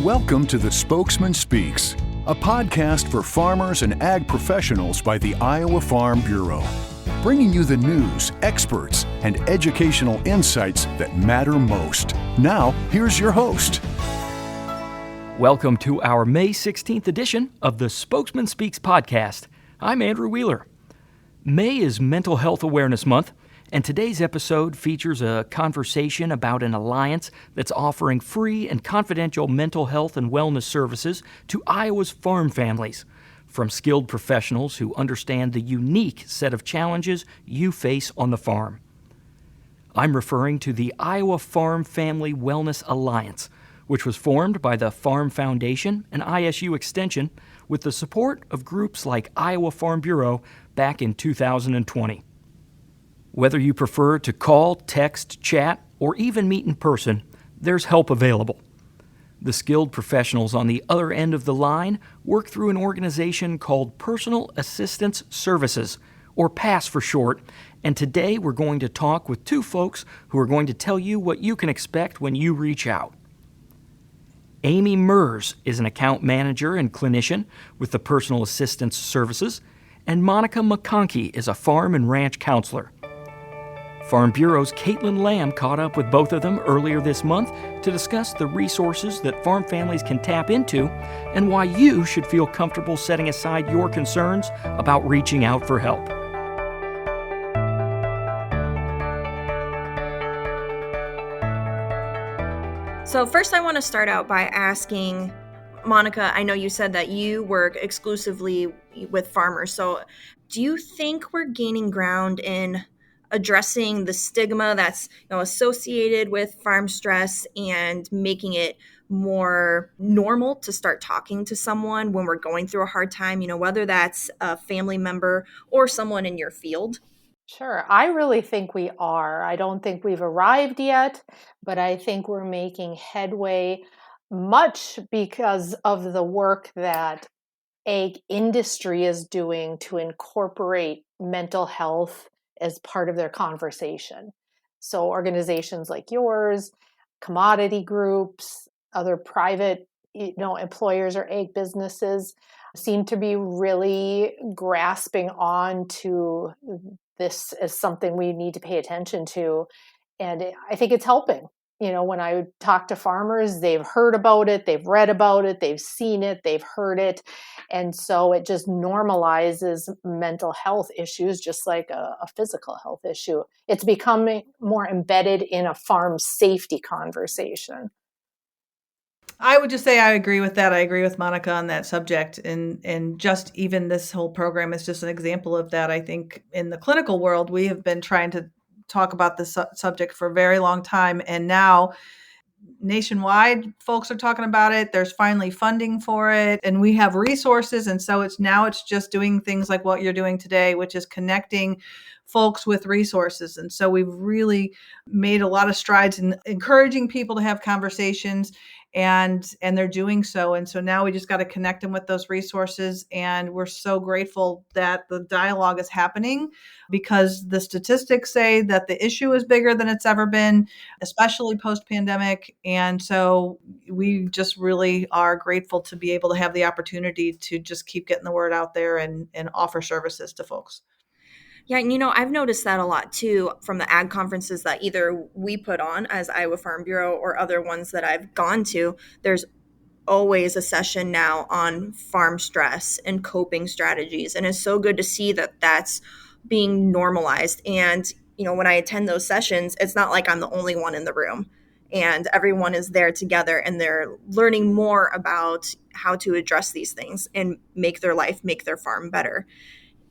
Welcome to the Spokesman Speaks, a podcast for farmers and ag professionals by the Iowa Farm Bureau, bringing you the news, experts, and educational insights that matter most. Now, here's your host. Welcome to our May 16th edition of the Spokesman Speaks podcast. I'm Andrew Wheeler. May is Mental Health Awareness Month, and today's episode features a conversation about an alliance that's offering free and confidential mental health and wellness services to Iowa's farm families, from skilled professionals who understand the unique set of challenges you face on the farm. I'm referring to the Iowa Farm Family Wellness Alliance, which was formed by the Farm Foundation and ISU Extension with the support of groups like Iowa Farm Bureau back in 2020. Whether you prefer to call, text, chat, or even meet in person, there's help available. The skilled professionals on the other end of the line work through an organization called Personal Assistance Services, or PASS for short, and today we're going to talk with two folks who are going to tell you what you can expect when you reach out. Amie Merz is an account manager and clinician with the Personal Assistance Services, and Monica McConkey is a farm and ranch counselor. Farm Bureau's Caitlin Lamb caught up with both of them earlier this month to discuss the resources that farm families can tap into and why you should feel comfortable setting aside your concerns about reaching out for help. So first I want to start out by asking, Monica, I know you said that you work exclusively with farmers. So do you think we're gaining ground in addressing the stigma that's associated with farm stress and making it more normal to start talking to someone when we're going through a hard time, whether that's a family member or someone in your field? Sure. I really think we are. I don't think we've arrived yet, but I think we're making headway, much because of the work that ag industry is doing to incorporate mental health as part of their conversation. So organizations like yours, commodity groups, other private, employers or ag businesses seem to be really grasping on to this as something we need to pay attention to. And I think it's helping. When I talk to farmers, they've heard about it, they've read about it, they've seen it, they've heard it. And so it just normalizes mental health issues, just like a physical health issue. It's becoming more embedded in a farm safety conversation. I would just say I agree with that. I agree with Monica on that subject. And just even this whole program is just an example of that. I think in the clinical world, we have been trying to talk about this subject for a very long time. And now nationwide, folks are talking about it. There's finally funding for it and we have resources. And so it's just doing things like what you're doing today, which is connecting folks with resources. And so we've really made a lot of strides in encouraging people to have conversations, and they're doing so. And so now we just got to connect them with those resources. And we're so grateful that the dialogue is happening, because the statistics say that the issue is bigger than it's ever been, especially post-pandemic. And so we just really are grateful to be able to have the opportunity to just keep getting the word out there and offer services to folks. Yeah, and I've noticed that a lot too from the ag conferences that either we put on as Iowa Farm Bureau or other ones that I've gone to. There's always a session now on farm stress and coping strategies. And it's so good to see that that's being normalized. And, when I attend those sessions, it's not like I'm the only one in the room. And everyone is there together and they're learning more about how to address these things and make their life, make their farm better.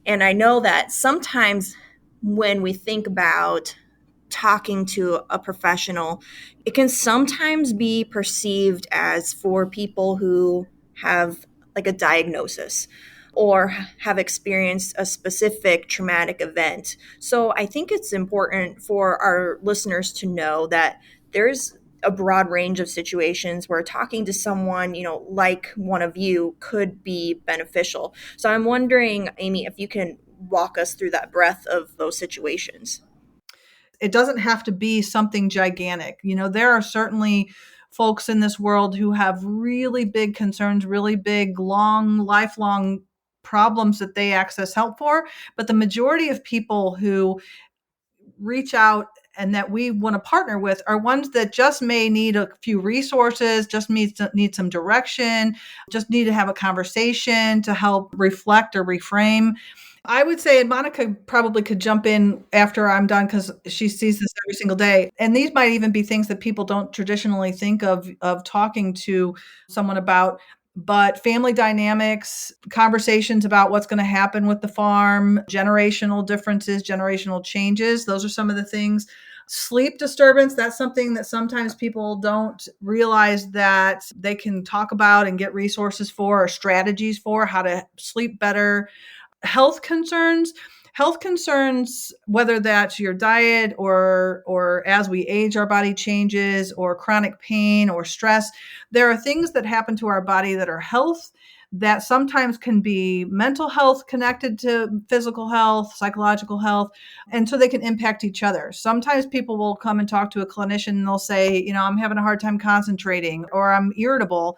And I know that sometimes when we think about talking to a professional, it can sometimes be perceived as for people who have like a diagnosis or have experienced a specific traumatic event. So I think it's important for our listeners to know that there's a broad range of situations where talking to someone, like one of you could be beneficial. So I'm wondering, Amie, if you can walk us through that breadth of those situations. It doesn't have to be something gigantic. There are certainly folks in this world who have really big concerns, really big, long, lifelong problems that they access help for. But the majority of people who reach out and that we want to partner with are ones that just may need a few resources, just need some direction, just need to have a conversation to help reflect or reframe. I would say, and Monica probably could jump in after I'm done because she sees this every single day. And these might even be things that people don't traditionally think of talking to someone about. But family dynamics, conversations about what's going to happen with the farm, generational differences, generational changes, those are some of the things. Sleep disturbance, that's something that sometimes people don't realize that they can talk about and get resources for or strategies for how to sleep better. Health concerns, whether that's your diet or as we age, our body changes, or chronic pain or stress. There are things that happen to our body that are health that sometimes can be mental health connected to physical health, psychological health, and so they can impact each other. Sometimes people will come and talk to a clinician and they'll say, I'm having a hard time concentrating, or I'm irritable.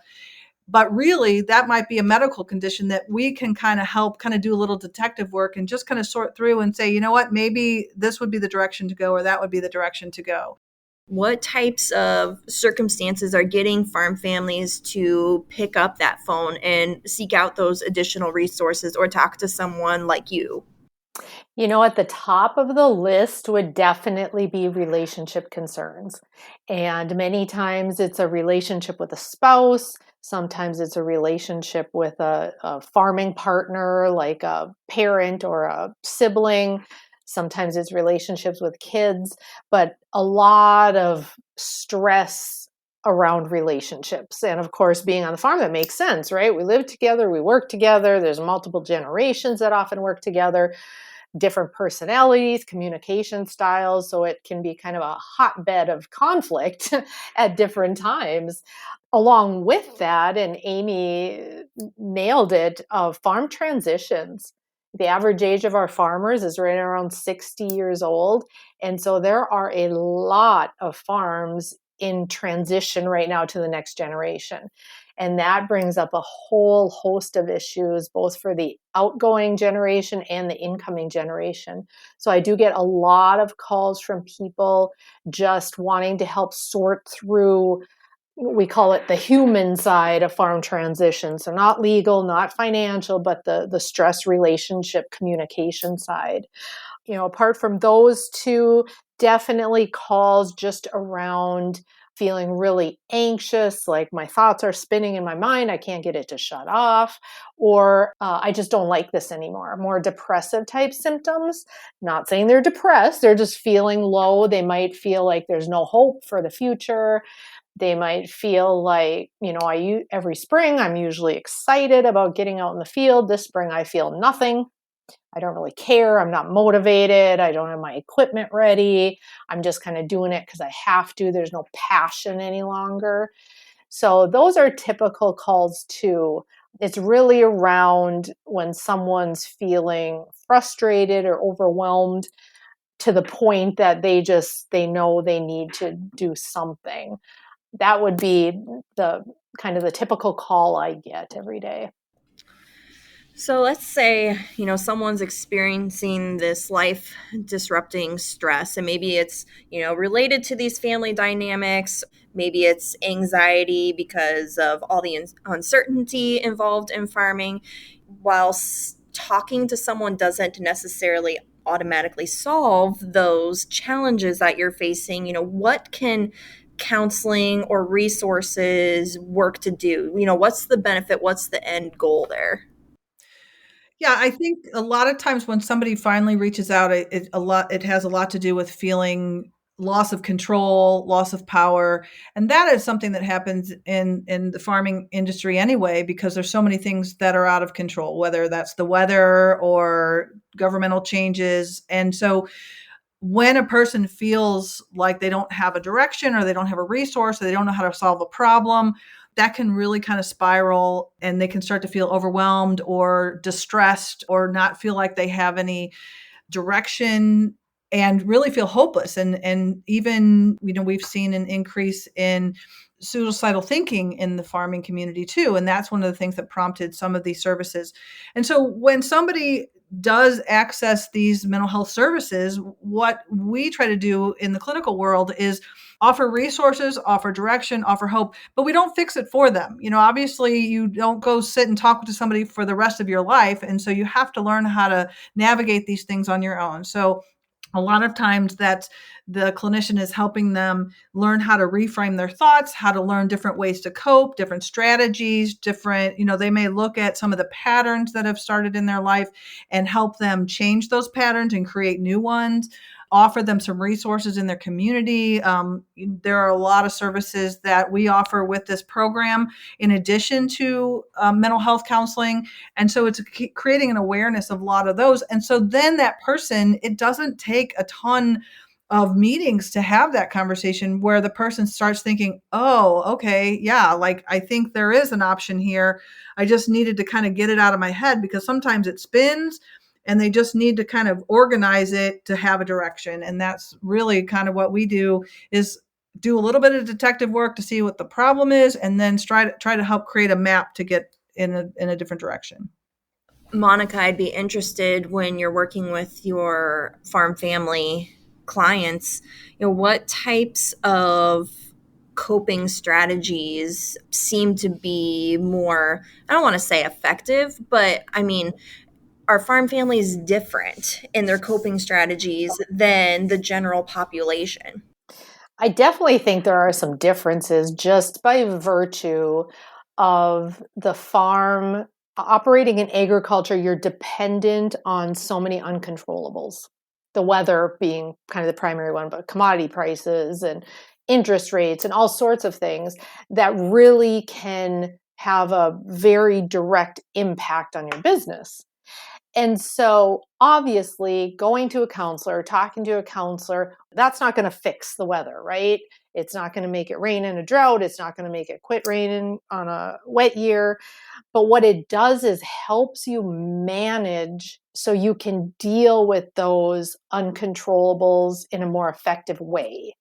But really, that might be a medical condition that we can kind of help kind of do a little detective work and just kind of sort through and say, you know what, maybe this would be the direction to go, or that would be the direction to go. What types of circumstances are getting farm families to pick up that phone and seek out those additional resources or talk to someone like you? At the top of the list would definitely be relationship concerns. And many times it's a relationship with a spouse. Sometimes it's a relationship with a farming partner, like a parent or a sibling. Sometimes it's relationships with kids, but a lot of stress around relationships. And of course, being on the farm, that makes sense, right? We live together, we work together. There's multiple generations that often work together, different personalities, communication styles. So it can be kind of a hotbed of conflict at different times. Along with that, and Amie nailed it, farm transitions. The average age of our farmers is right around 60 years old. And so there are a lot of farms in transition right now to the next generation. And that brings up a whole host of issues, both for the outgoing generation and the incoming generation. So I do get a lot of calls from people just wanting to help sort through, we call it the human side of farm transition. So not legal, not financial, but the stress relationship communication side. Apart from those two, definitely calls just around feeling really anxious, like my thoughts are spinning in my mind, I can't get it to shut off, or I just don't like this anymore. More depressive type symptoms. Not saying they're depressed, they're just feeling low. They might feel like there's no hope for the future. They might feel like, every spring I'm usually excited about getting out in the field. This spring I feel nothing. I don't really care. I'm not motivated. I don't have my equipment ready. I'm just kind of doing it because I have to. There's no passion any longer. So those are typical calls too. It's really around when someone's feeling frustrated or overwhelmed to the point that they know they need to do something. That would be the kind of the typical call I get every day. So let's say, someone's experiencing this life disrupting stress, and maybe it's, related to these family dynamics. Maybe it's anxiety because of all the uncertainty involved in farming. While talking to someone doesn't necessarily automatically solve those challenges that you're facing, what can counseling or resources work to do? What's the benefit? What's the end goal there? Yeah, I think a lot of times when somebody finally reaches out, it has a lot to do with feeling loss of control, loss of power, and that is something that happens in the farming industry anyway, because there's so many things that are out of control, whether that's the weather or governmental changes. And so when a person feels like they don't have a direction or they don't have a resource or they don't know how to solve a problem, that can really kind of spiral, and they can start to feel overwhelmed or distressed or not feel like they have any direction. and really feel hopeless. And even, we've seen an increase in suicidal thinking in the farming community too. And that's one of the things that prompted some of these services. And so when somebody does access these mental health services, what we try to do in the clinical world is offer resources, offer direction, offer hope, but we don't fix it for them. Obviously you don't go sit and talk to somebody for the rest of your life. And so you have to learn how to navigate these things on your own. So a lot of times that the clinician is helping them learn how to reframe their thoughts, how to learn different ways to cope, different strategies, they may look at some of the patterns that have started in their life and help them change those patterns and create new ones, offer them some resources in their community. There are a lot of services that we offer with this program in addition to mental health counseling. And so it's creating an awareness of a lot of those. And so then that person, it doesn't take a ton of meetings to have that conversation where the person starts thinking, oh, okay, yeah, like I think there is an option here. I just needed to kind of get it out of my head, because sometimes it spins and they just need to kind of organize it to have a direction. And that's really kind of what we do, is do a little bit of detective work to see what the problem is, and then try to help create a map to get in a different direction. Monica, I'd be interested, when you're working with your farm family clients, what types of coping strategies seem to be more, I don't want to say effective, but I mean, are farm families different in their coping strategies than the general population? I definitely think there are some differences just by virtue of the farm. Operating in agriculture, you're dependent on so many uncontrollables. The weather being kind of the primary one, but commodity prices and interest rates and all sorts of things that really can have a very direct impact on your business. And so obviously going to a counselor, talking to a counselor, that's not going to fix the weather, right? It's not going to make it rain in a drought. It's not going to make it quit raining on a wet year. But what it does is helps you manage so you can deal with those uncontrollables in a more effective way.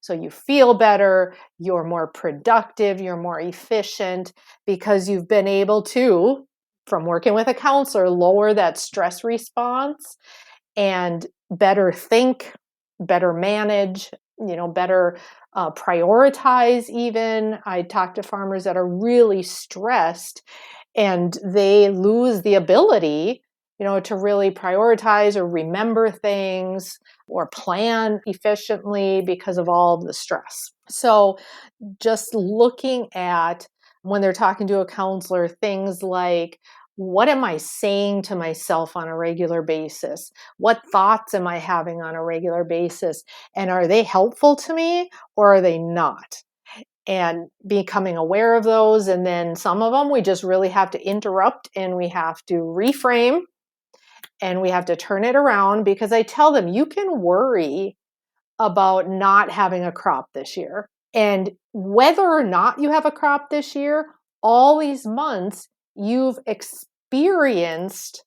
So you feel better, you're more productive, you're more efficient, because you've been able to, from working with a counselor, lower that stress response and better think, better manage, better prioritize even. I talk to farmers that are really stressed and they lose the ability, to really prioritize or remember things or plan efficiently because of all of the stress. So just looking at, when they're talking to a counselor, things like, what am I saying to myself on a regular basis? What thoughts am I having on a regular basis? And are they helpful to me or are they not? And becoming aware of those. And then some of them we just really have to interrupt and we have to reframe and we have to turn it around, because I tell them, you can worry about not having a crop this year. And whether or not you have a crop this year, all these months you've experienced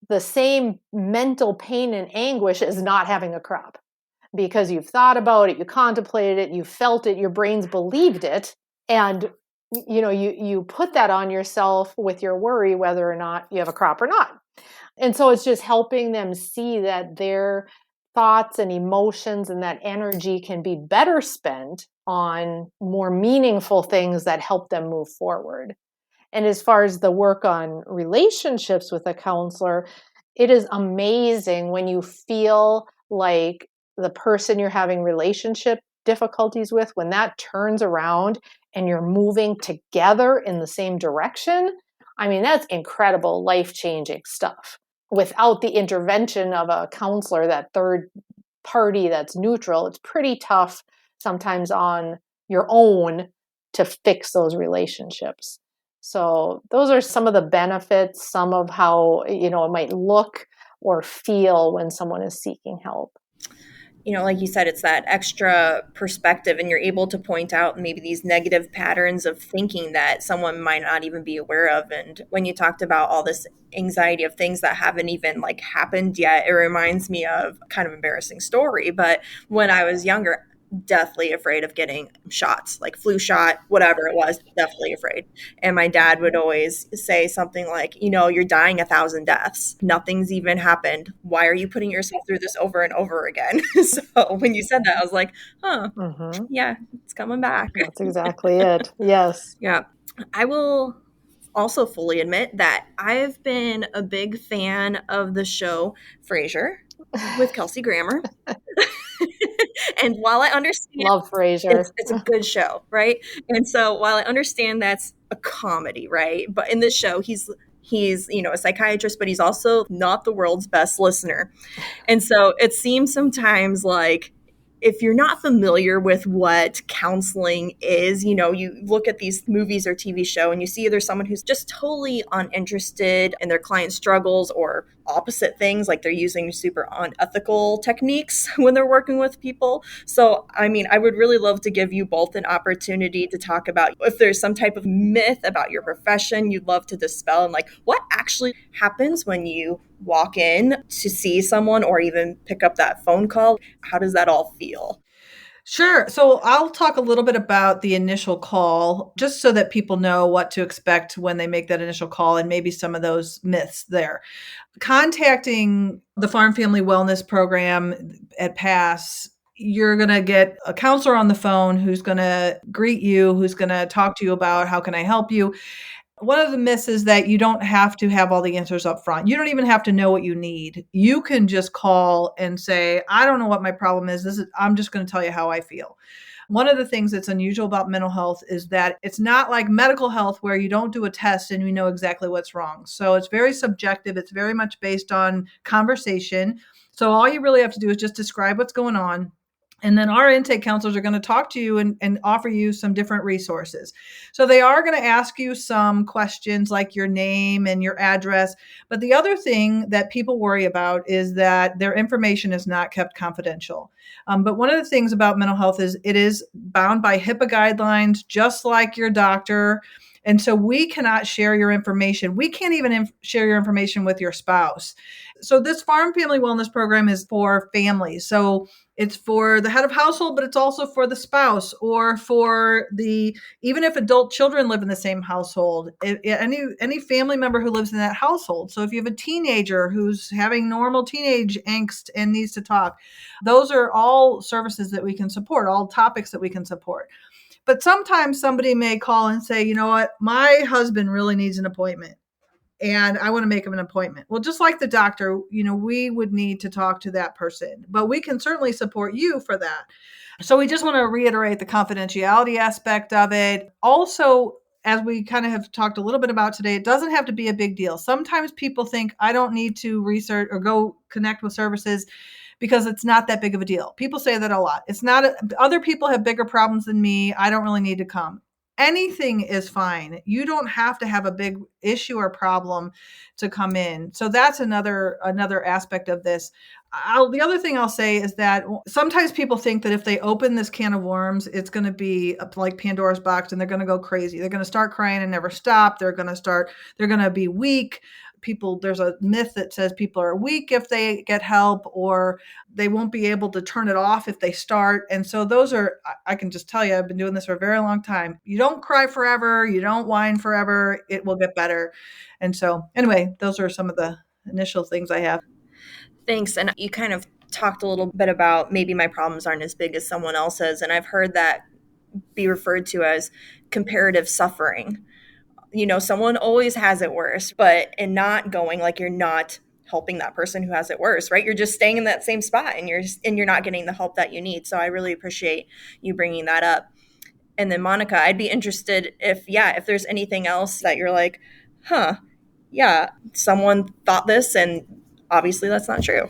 the same mental pain and anguish as not having a crop, because you've thought about it, you contemplated it, you felt it, your brains believed it. And you put that on yourself with your worry whether or not you have a crop or not. And so it's just helping them see that their thoughts and emotions and that energy can be better spent on more meaningful things that help them move forward. And as far as the work on relationships with a counselor, it is amazing when you feel like the person you're having relationship difficulties with, when that turns around and you're moving together in the same direction. I mean, that's incredible, life-changing stuff. Without the intervention of a counselor, that third party that's neutral, it's pretty tough sometimes on your own to fix those relationships. So those are some of the benefits, some of how, it might look or feel when someone is seeking help. like you said, it's that extra perspective, and you're able to point out maybe these negative patterns of thinking that someone might not even be aware of. And when you talked about all this anxiety of things that haven't even like happened yet, it reminds me of kind of embarrassing story. But when I was younger, deathly afraid of getting shots, like flu shot, whatever it was, deathly afraid. And my dad would always say something like, you're dying 1,000 deaths. Nothing's even happened. Why are you putting yourself through this over and over again? So when you said that, I was like, huh, yeah, it's coming back. That's exactly it. Yes. Yeah. I will also fully admit that I've been a big fan of the show Frasier with Kelsey Grammer. And while I understand Love Frasier. it's a good show, right? And so while I understand that's a comedy, right? But in this show, he's a psychiatrist, but he's also not the world's best listener. And so it seems sometimes like if you're not familiar with what counseling is, you look at these movies or TV show and you see there's someone who's just totally uninterested in their client's struggles, or opposite things, like they're using super unethical techniques when they're working with people. So, I mean, I would really love to give you both an opportunity to talk about if there's some type of myth about your profession you'd love to dispel, and like what actually happens when you walk in to see someone or even pick up that phone call. How does that all feel? Sure. So I'll talk a little bit about the initial call, just so that people know what to expect when they make that initial call, and maybe some of those myths there. Contacting the Farm Family Wellness Program at PASS, you're going to get a counselor on the phone who's going to greet you, who's going to talk to you about how can I help you. One of the myths is that you don't have to have all the answers up front. You don't even have to know what you need. You can just call and say, I don't know what my problem is. I'm just going to tell you how I feel. One of the things that's unusual about mental health is that it's not like medical health where you don't do a test and you know exactly what's wrong. So it's very subjective. It's very much based on conversation. So all you really have to do is just describe what's going on. And then our intake counselors are going to talk to you and offer you some different resources. So they are going to ask you some questions like your name and your address. But the other thing that people worry about is that their information is not kept confidential. But one of the things about mental health is it is bound by HIPAA guidelines, just like your doctor. And so we cannot share your information. We can't even share your information with your spouse. So this Farm Family Wellness Program is for families. So it's for the head of household, but it's also for the spouse, or for even if adult children live in the same household, any family member who lives in that household. So if you have a teenager who's having normal teenage angst and needs to talk, those are all services that we can support, all topics that we can support. But sometimes somebody may call and say, you know what, my husband really needs an appointment and I want to make him an appointment. Well, just like the doctor, we would need to talk to that person, but we can certainly support you for that. So we just want to reiterate the confidentiality aspect of it. Also, as we kind of have talked a little bit about today, it doesn't have to be a big deal. Sometimes people think I don't need to research or go connect with services because it's not that big of a deal. People say that a lot. It's not, other people have bigger problems than me. I don't really need to come. Anything is fine. You don't have to have a big issue or problem to come in. So that's another aspect of this. The other thing I'll say is that sometimes people think that if they open this can of worms, it's going to be like Pandora's box and they're going to go crazy. They're going to start crying and never stop. They're going to be weak. There's a myth that says people are weak if they get help, or they won't be able to turn it off if they start. And so I can just tell you, I've been doing this for a very long time. You don't cry forever. You don't whine forever. It will get better. And so anyway, those are some of the initial things I have. Thanks. And you kind of talked a little bit about maybe my problems aren't as big as someone else's. And I've heard that be referred to as comparative suffering. Someone always has it worse, but in not going, like, you're not helping that person who has it worse, right? You're just staying in that same spot and you're not getting the help that you need. So I really appreciate you bringing that up. And then Monica, I'd be interested if there's anything else that you're like, someone thought this and obviously that's not true.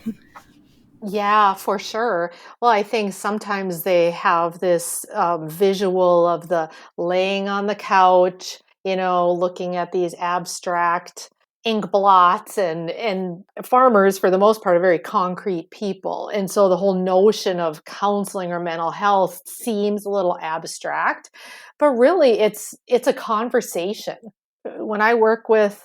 Yeah, for sure. Well, I think sometimes they have this visual of the laying on the couch, looking at these abstract ink blots, and farmers, for the most part, are very concrete people. And so the whole notion of counseling or mental health seems a little abstract, but really it's a conversation. When I work with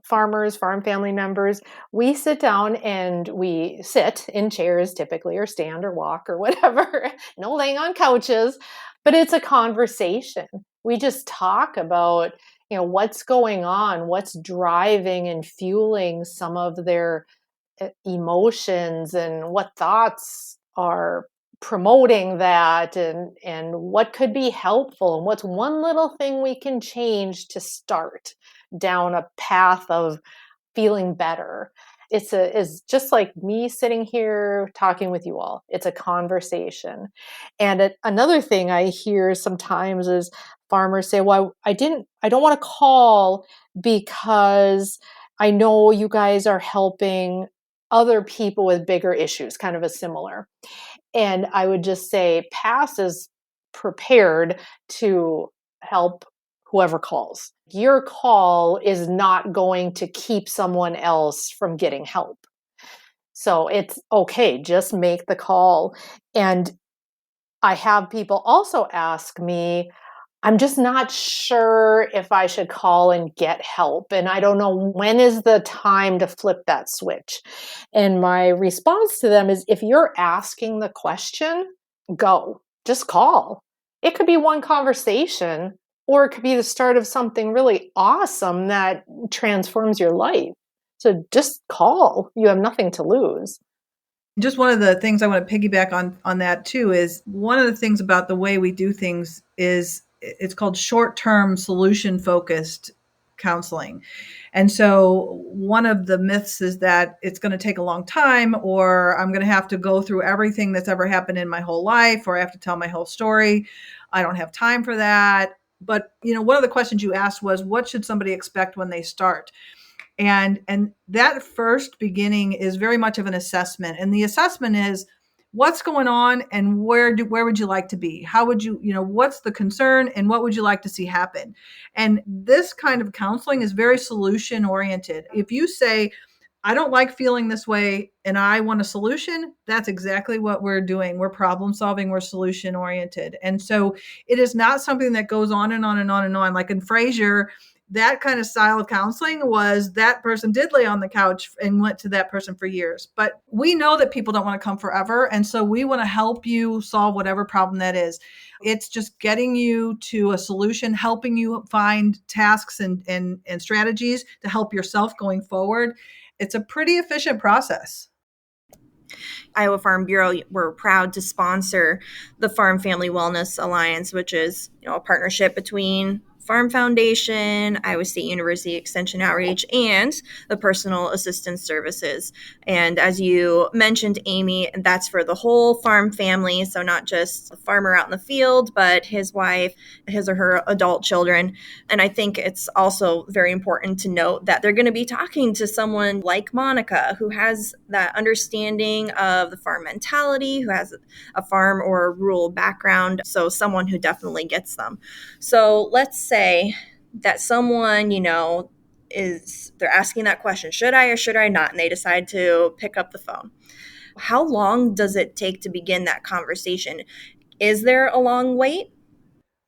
farmers, farm family members, we sit down and we sit in chairs typically, or stand or walk or whatever, no laying on couches, but it's a conversation. We just talk about, what's going on, what's driving and fueling some of their emotions, and what thoughts are promoting that, and what could be helpful, and what's one little thing we can change to start down a path of feeling better. It's just like me sitting here talking with you all. It's a conversation. And another thing I hear sometimes is farmers say, well, I don't want to call because I know you guys are helping other people with bigger issues, kind of a similar. And I would just say, PASS is prepared to help whoever calls. Your call is not going to keep someone else from getting help. So it's okay, just make the call. And I have people also ask me, I'm just not sure if I should call and get help. And I don't know when is the time to flip that switch. And my response to them is, if you're asking the question, go, just call. It could be one conversation, or it could be the start of something really awesome that transforms your life. So just call. You have nothing to lose. Just one of the things I want to piggyback on that too is, one of the things about the way we do things is it's called short-term solution focused counseling. And so one of the myths is that it's going to take a long time, or I'm going to have to go through everything that's ever happened in my whole life, or I have to tell my whole story. I don't have time for that. But, one of the questions you asked was, what should somebody expect when they start? And that first beginning is very much of an assessment. And the assessment is, what's going on, and where would you like to be? How would you, what's the concern, and what would you like to see happen? And this kind of counseling is very solution oriented. If you say, I don't like feeling this way and I want a solution, that's exactly what we're doing. We're problem solving, we're solution oriented. And so it is not something that goes on and on and on and on. Like in Frasier, that kind of style of counseling was, that person did lay on the couch and went to that person for years. But we know that people don't want to come forever. And so we want to help you solve whatever problem that is. It's just getting you to a solution, helping you find tasks and strategies to help yourself going forward. It's a pretty efficient process. Iowa Farm Bureau, we're proud to sponsor the Farm Family Wellness Alliance, which is, a partnership between Farm Foundation, Iowa State University Extension Outreach, and the Personal Assistance Services. And as you mentioned, Amie, that's for the whole farm family. So not just the farmer out in the field, but his wife, his or her adult children. And I think it's also very important to note that they're going to be talking to someone like Monica, who has that understanding of the farm mentality, who has a farm or a rural background. So someone who definitely gets them. So let's say that someone, they're asking that question, should I or should I not? And they decide to pick up the phone. How long does it take to begin that conversation? Is there a long wait?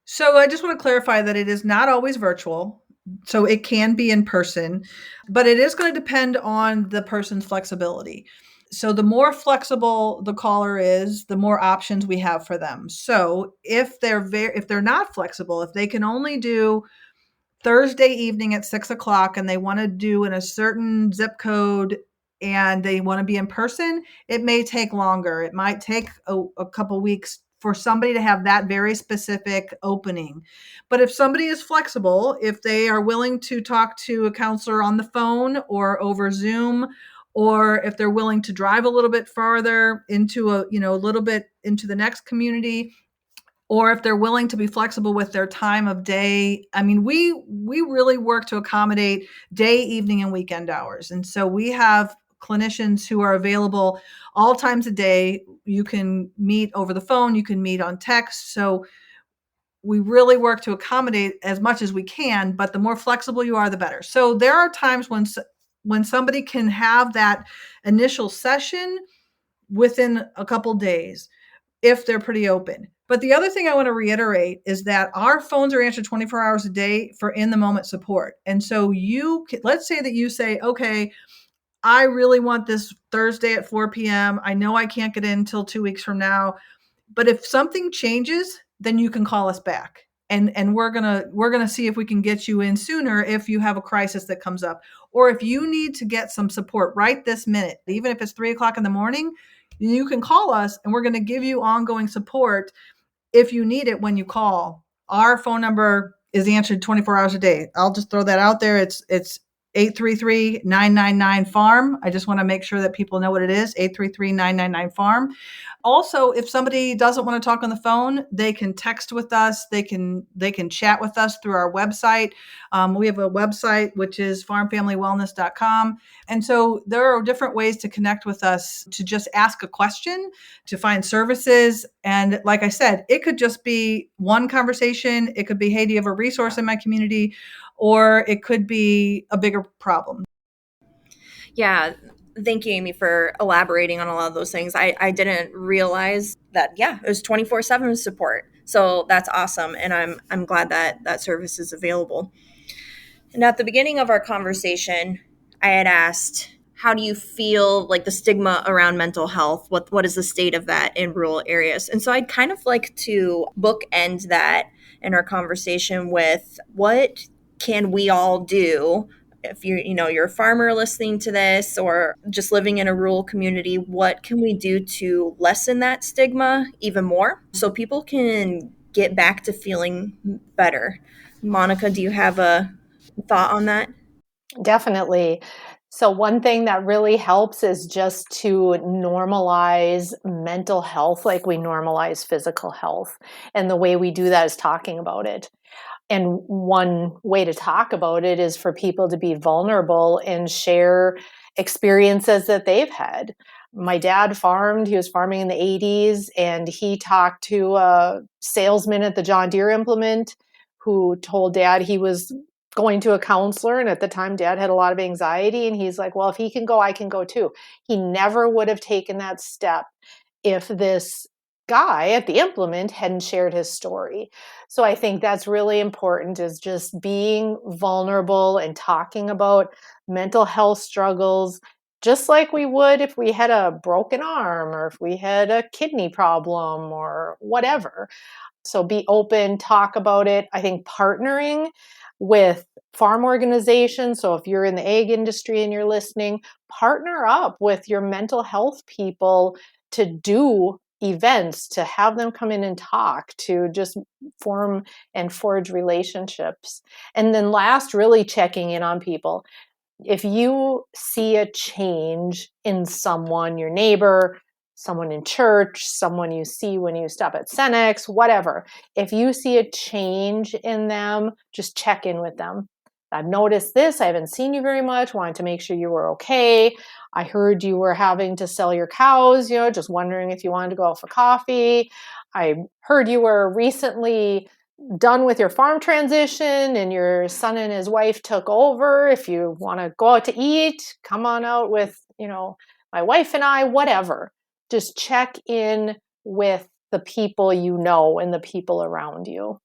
So I just want to clarify that it is not always virtual. So it can be in person, but it is going to depend on the person's flexibility. So the more flexible the caller is, the more options we have for them. So if they're not flexible, if they can only do Thursday evening at 6:00 and they want to do in a certain zip code and they want to be in person, it may take longer. It might take a couple weeks for somebody to have that very specific opening. But if somebody is flexible, if they are willing to talk to a counselor on the phone or over Zoom, or if they're willing to drive a little bit farther into a little bit into the next community, or if they're willing to be flexible with their time of day. I mean, we really work to accommodate day, evening, and weekend hours. And so we have clinicians who are available all times of day. You can meet over the phone, you can meet on text. So we really work to accommodate as much as we can, but the more flexible you are, the better. So there are times when somebody can have that initial session within a couple days if they're pretty open. But the other thing I want to reiterate is that our phones are answered 24 hours a day for in the moment support. And so let's say that you say, okay, I really want this Thursday at 4 p.m. I know I can't get in until 2 weeks from now, but if something changes, then you can call us back. And we're gonna see if we can get you in sooner if you have a crisis that comes up, or if you need to get some support right this minute, even if it's 3:00 in the morning, you can call us and we're going to give you ongoing support if you need it when you call. Our phone number is answered 24 hours a day. I'll just throw that out there. It's 833-999-FARM. I just want to make sure that people know what it is, 833-999-FARM. Also, if somebody doesn't want to talk on the phone, they can text with us. They can chat with us through our website. We have a website, which is farmfamilywellness.com. And so there are different ways to connect with us, to just ask a question, to find services. And like I said, it could just be one conversation. It could be, hey, do you have a resource in my community? Or it could be a bigger problem. Yeah. Thank you, Amie, for elaborating on a lot of those things. I didn't realize that, it was 24/7 support. So that's awesome. And I'm glad that that service is available. And at the beginning of our conversation, I had asked, how do you feel like the stigma around mental health? What is the state of that in rural areas? And so I'd kind of like to bookend that in our conversation with, what can we all do? If you're a farmer listening to this, or just living in a rural community, what can we do to lessen that stigma even more so people can get back to feeling better? Monica, do you have a thought on that? Definitely. So one thing that really helps is just to normalize mental health like we normalize physical health. And the way we do that is talking about it. And one way to talk about it is for people to be vulnerable and share experiences that they've had. My dad farmed, he was farming in the 80s, and he talked to a salesman at the John Deere implement who told dad he was going to a counselor. And at the time, dad had a lot of anxiety. And he's like, well, if he can go, I can go too. He never would have taken that step if this guy at the implement hadn't shared his story. So I think that's really important, is just being vulnerable and talking about mental health struggles, just like we would if we had a broken arm or if we had a kidney problem or whatever. So be open, talk about it. I think partnering with farm organizations. So if you're in the ag industry and you're listening, partner up with your mental health people to do events, to have them come in and talk, to just form and forge relationships. And then last, really checking in on people. If you see a change in someone, your neighbor, someone in church, someone you see when you stop at Cenex, whatever, if you see a change in them, just check in with them. I've noticed this. I haven't seen you very much. Wanted to make sure you were okay. I heard you were having to sell your cows, just wondering if you wanted to go out for coffee. I heard you were recently done with your farm transition and your son and his wife took over. If you want to go out to eat, come on out with, my wife and I, whatever. Just check in with the people you know and the people around you.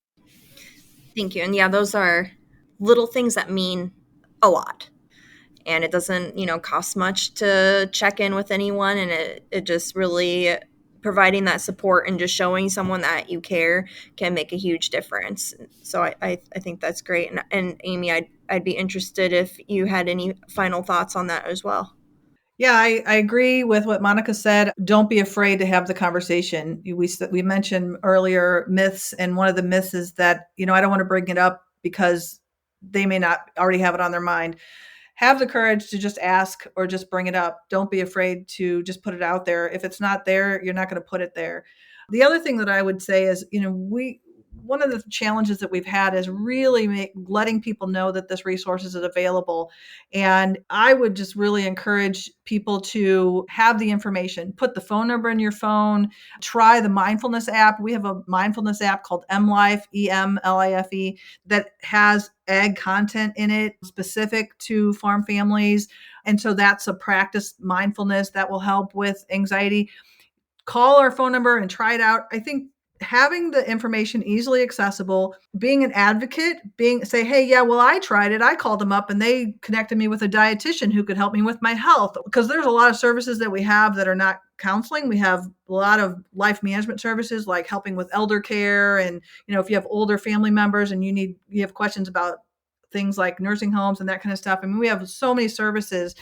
Thank you. And yeah, those are little things that mean a lot. And it doesn't, cost much to check in with anyone. And it just really providing that support and just showing someone that you care can make a huge difference. So I think that's great. And Amie, I'd be interested if you had any final thoughts on that as well. Yeah, I agree with what Monica said. Don't be afraid to have the conversation. We mentioned earlier myths, and one of the myths is that, I don't want to bring it up because they may not already have it on their mind. Have the courage to just ask or just bring it up. Don't be afraid to just put it out there. If it's not there, you're not going to put it there. The other thing that I would say is, one of the challenges that we've had is really letting people know that this resource is available. And I would just really encourage people to have the information, put the phone number in your phone, try the mindfulness app. We have a mindfulness app called MLife, EMLIFE, that has ag content in it specific to farm families. And so that's a practice mindfulness that will help with anxiety. Call our phone number and try it out. I think having the information easily accessible, being an advocate, say, hey, yeah, well, I tried it. I called them up and they connected me with a dietitian who could help me with my health. Because there's a lot of services that we have that are not counseling. We have a lot of life management services like helping with elder care. And, if you have older family members and you have questions about things like nursing homes and that kind of stuff. I mean, we have so many services.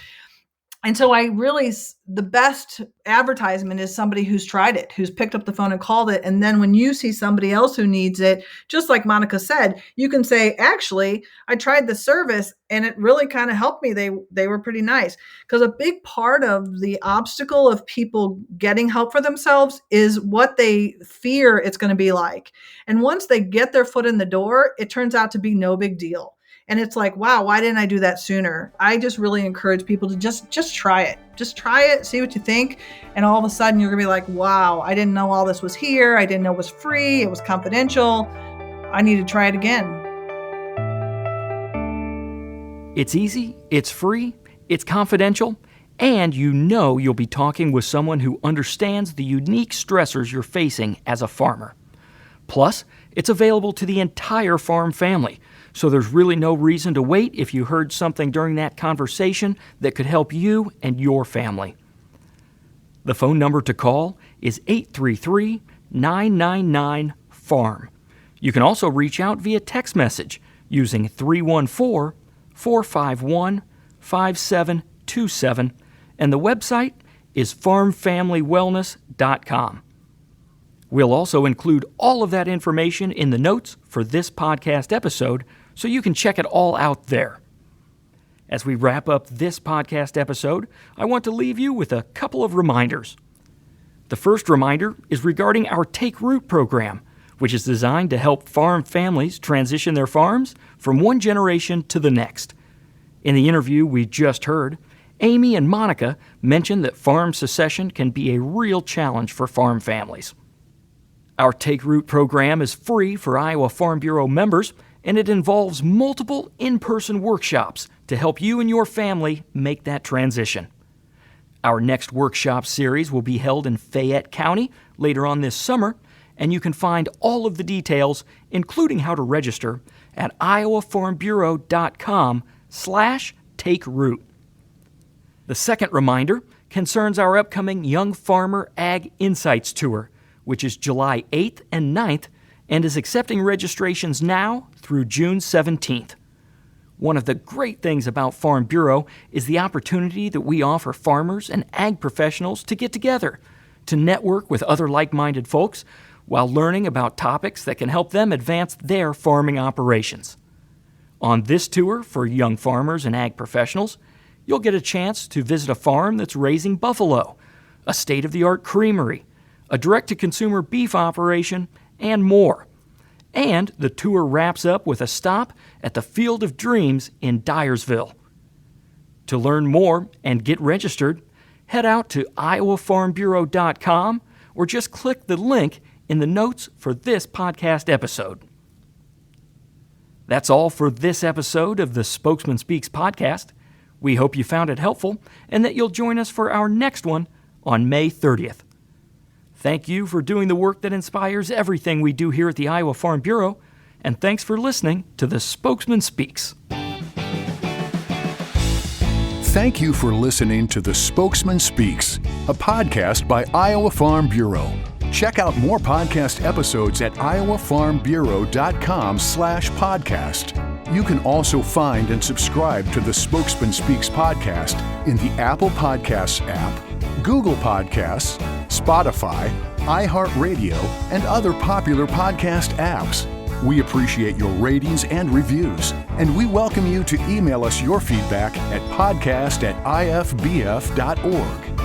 And so the best advertisement is somebody who's tried it, who's picked up the phone and called it. And then when you see somebody else who needs it, just like Monica said, you can say, actually, I tried the service and it really kind of helped me. They were pretty nice. Because a big part of the obstacle of people getting help for themselves is what they fear it's going to be like. And once they get their foot in the door, it turns out to be no big deal. And it's like, wow, why didn't I do that sooner? I just really encourage people to just try it. Just try it, see what you think. And all of a sudden you're gonna be like, wow, I didn't know all this was here. I didn't know it was free. It was confidential. I need to try it again. It's easy, it's free, it's confidential, and you'll be talking with someone who understands the unique stressors you're facing as a farmer. Plus, it's available to the entire farm family. So there's really no reason to wait if you heard something during that conversation that could help you and your family. The phone number to call is 833-999-FARM. You can also reach out via text message using 314-451-5727, and the website is farmfamilywellness.com. We'll also include all of that information in the notes for this podcast episode, so you can check it all out there. As we wrap up this podcast episode, I want to leave you with a couple of reminders. The first reminder is regarding our Take Root program, which is designed to help farm families transition their farms from one generation to the next. In the interview we just heard, Amie and Monica mentioned that farm succession can be a real challenge for farm families. Our Take Root program is free for Iowa Farm Bureau members, and it involves multiple in-person workshops to help you and your family make that transition. Our next workshop series will be held in Fayette County later on this summer, and you can find all of the details, including how to register, at iowafarmbureau.com/takeroot. The second reminder concerns our upcoming Young Farmer Ag Insights Tour, which is July 8th and 9th, and is accepting registrations now through June 17th. One of the great things about Farm Bureau is the opportunity that we offer farmers and ag professionals to get together, to network with other like-minded folks, while learning about topics that can help them advance their farming operations. On this tour for young farmers and ag professionals, you'll get a chance to visit a farm that's raising buffalo, a state-of-the-art creamery, a direct-to-consumer beef operation, and more. And the tour wraps up with a stop at the Field of Dreams in Dyersville. To learn more and get registered, head out to iowafarmbureau.com or just click the link in the notes for this podcast episode. That's all for this episode of the Spokesman Speaks podcast. We hope you found it helpful and that you'll join us for our next one on May 30th. Thank you for doing the work that inspires everything we do here at the Iowa Farm Bureau, and thanks for listening to the Spokesman Speaks. Thank you for listening to the Spokesman Speaks, a podcast by Iowa Farm Bureau. Check out more podcast episodes at iowafarmbureau.com/podcast. You can also find and subscribe to the Spokesman Speaks podcast in the Apple Podcasts app, Google Podcasts, Spotify, iHeartRadio, and other popular podcast apps. We appreciate your ratings and reviews, and we welcome you to email us your feedback at podcast@ifbf.org.